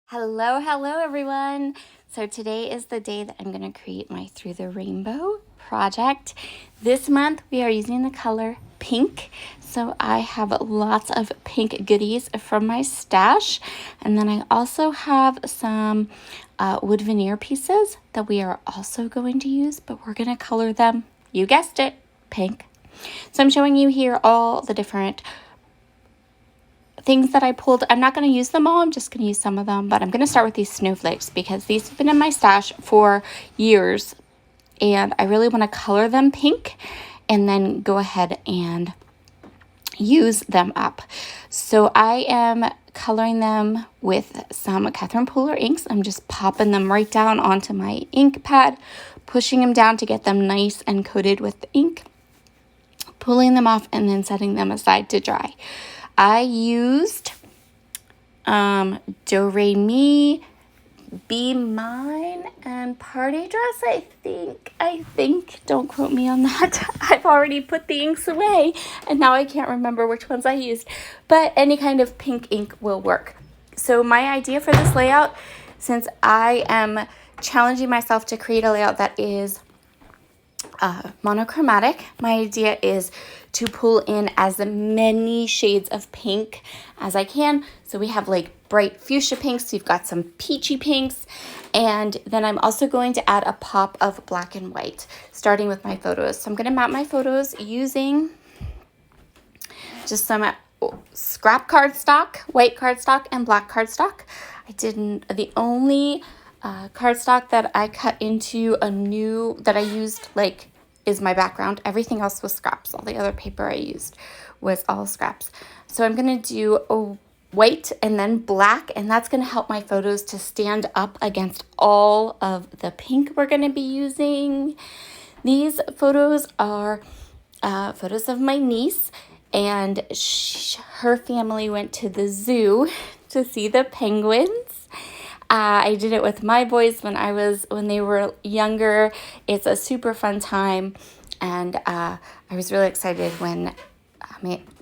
Hello everyone. So today is the day that I'm going to create my Through the Rainbow project. This month we are using the color pink. So I have lots of pink goodies from my stash. And then I also have some wood veneer pieces that we are also going to use, but we're going to color them, you guessed it, pink. So I'm showing you here all the different things that I pulled. I'm not going to use them all. I'm just going to use some of them, but I'm going to start with these snowflakes because these have been in my stash for years and I really want to color them pink and then go ahead and use them up. So I am coloring them with some Catherine Pooler inks. I'm just popping them right down onto my ink pad, pushing them down to get them nice and coated with the ink, pulling them off and then setting them aside to dry. I used Do Re Mi, Be Mine, and Party Dress, I think. Don't quote me on that. I've already put the inks away, and now I can't remember which ones I used. But any kind of pink ink will work. So my idea for this layout, since I am challenging myself to create a layout that is monochromatic, my idea is to pull in as many shades of pink as I can. So we have like bright fuchsia pinks, we've got some peachy pinks, and then I'm also going to add a pop of black and white, starting with my photos. So I'm going to map my photos using just some scrap cardstock, white cardstock, and black cardstock. The only cardstock that I cut into that I used is my background. Everything else was scraps. All the other paper I used was all scraps. So I'm going to do a white and then black, and that's going to help my photos to stand up against all of the pink we're going to be using. These photos are photos of my niece, and her family went to the zoo to see the penguins. I did it with my boys when they were younger. It's a super fun time, and I was really excited when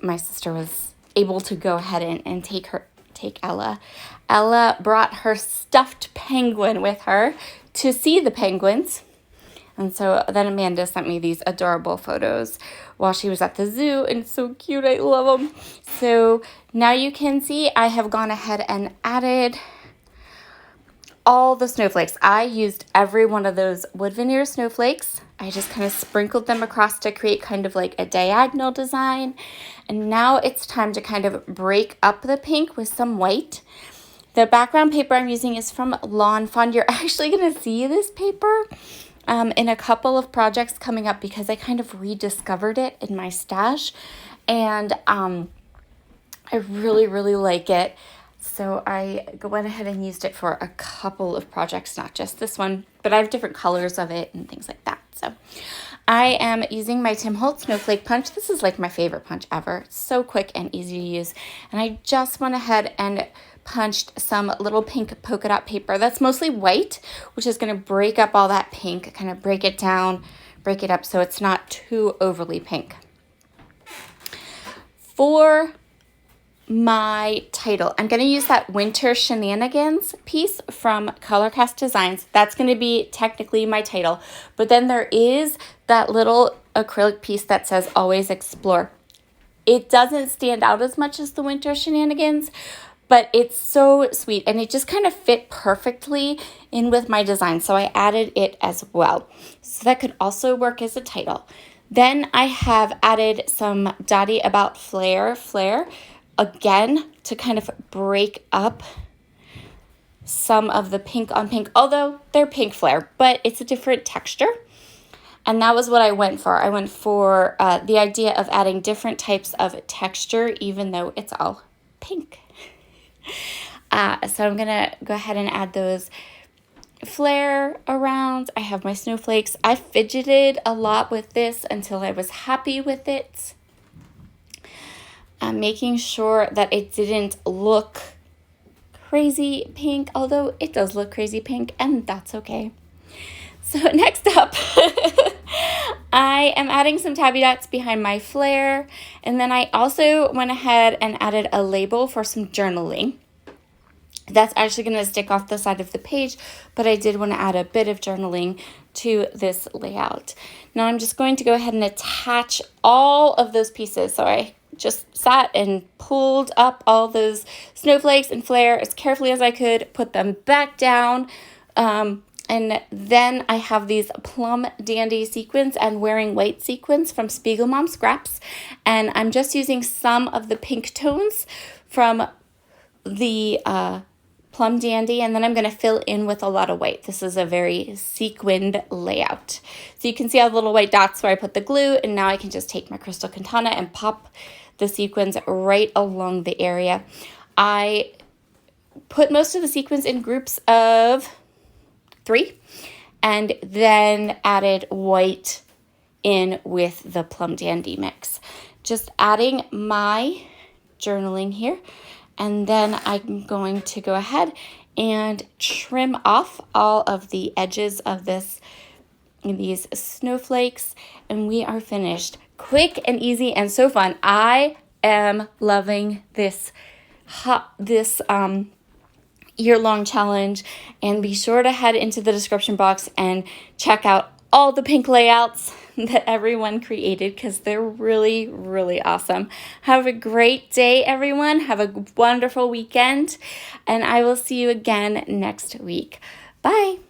my sister was able to go ahead and take Ella. Ella brought her stuffed penguin with her to see the penguins, and so then Amanda sent me these adorable photos while she was at the zoo, and it's so cute. I love them. So now you can see I have gone ahead and added all the snowflakes. I used every one of those wood veneer snowflakes. I just kind of sprinkled them across to create kind of like a diagonal design. And now it's time to kind of break up the pink with some white. The background paper I'm using is from Lawn Fawn. You're actually going to see this paper in a couple of projects coming up because I kind of rediscovered it in my stash. And I really, really like it. So I went ahead and used it for a couple of projects, not just this one, but I have different colors of it and things like that. So I am using my Tim Holtz Snowflake Punch. This is like my favorite punch ever. It's so quick and easy to use. And I just went ahead and punched some little pink polka dot paper. That's mostly white, which is going to break up all that pink, kind of break it down, break it up so it's not too overly pink. For my title, I'm going to use that Winter Shenanigans piece from Colorcast Designs. That's going to be technically my title, but then there is that little acrylic piece that says Always Explore. It doesn't stand out as much as the Winter Shenanigans, but it's so sweet and it just kind of fit perfectly in with my design, so I added it as well. So that could also work as a title. Then I have added some Dotty About Flair again to kind of break up some of the pink on pink, although they're pink flare, but it's a different texture. And that was what I went for. I went for the idea of adding different types of texture, even though it's all pink. So I'm going to go ahead and add those flare around. I have my snowflakes. I fidgeted a lot with this until I was happy with it. Making sure that it didn't look crazy pink, although it does look crazy pink, and that's okay. So next up, I am adding some tabby dots behind my flare, and then I also went ahead and added a label for some journaling. That's actually going to stick off the side of the page, but I did want to add a bit of journaling to this layout. Now I'm just going to go ahead and attach all of those pieces. So I just sat and pulled up all those snowflakes and flare as carefully as I could, put them back down. And then I have these Plum Dandy sequins and Wearing White sequins from Spiegel Mom Scraps. And I'm just using some of the pink tones from the Plum Dandy, and then I'm going to fill in with a lot of white. This is a very sequined layout. So you can see all the little white dots where I put the glue, and now I can just take my Crystal Katana and pop the sequins right along the area. I put most of the sequins in groups of 3 and then added white in with the Plum Dandy mix. Just adding my journaling here. And then I'm going to go ahead and trim off all of the edges of these snowflakes, and we are finished. Quick and easy and so fun. I am loving this year-long challenge, and be sure to head into the description box and check out all the pink layouts that everyone created, because they're really, really awesome. Have a great day, everyone. Have a wonderful weekend, and I will see you again next week. Bye.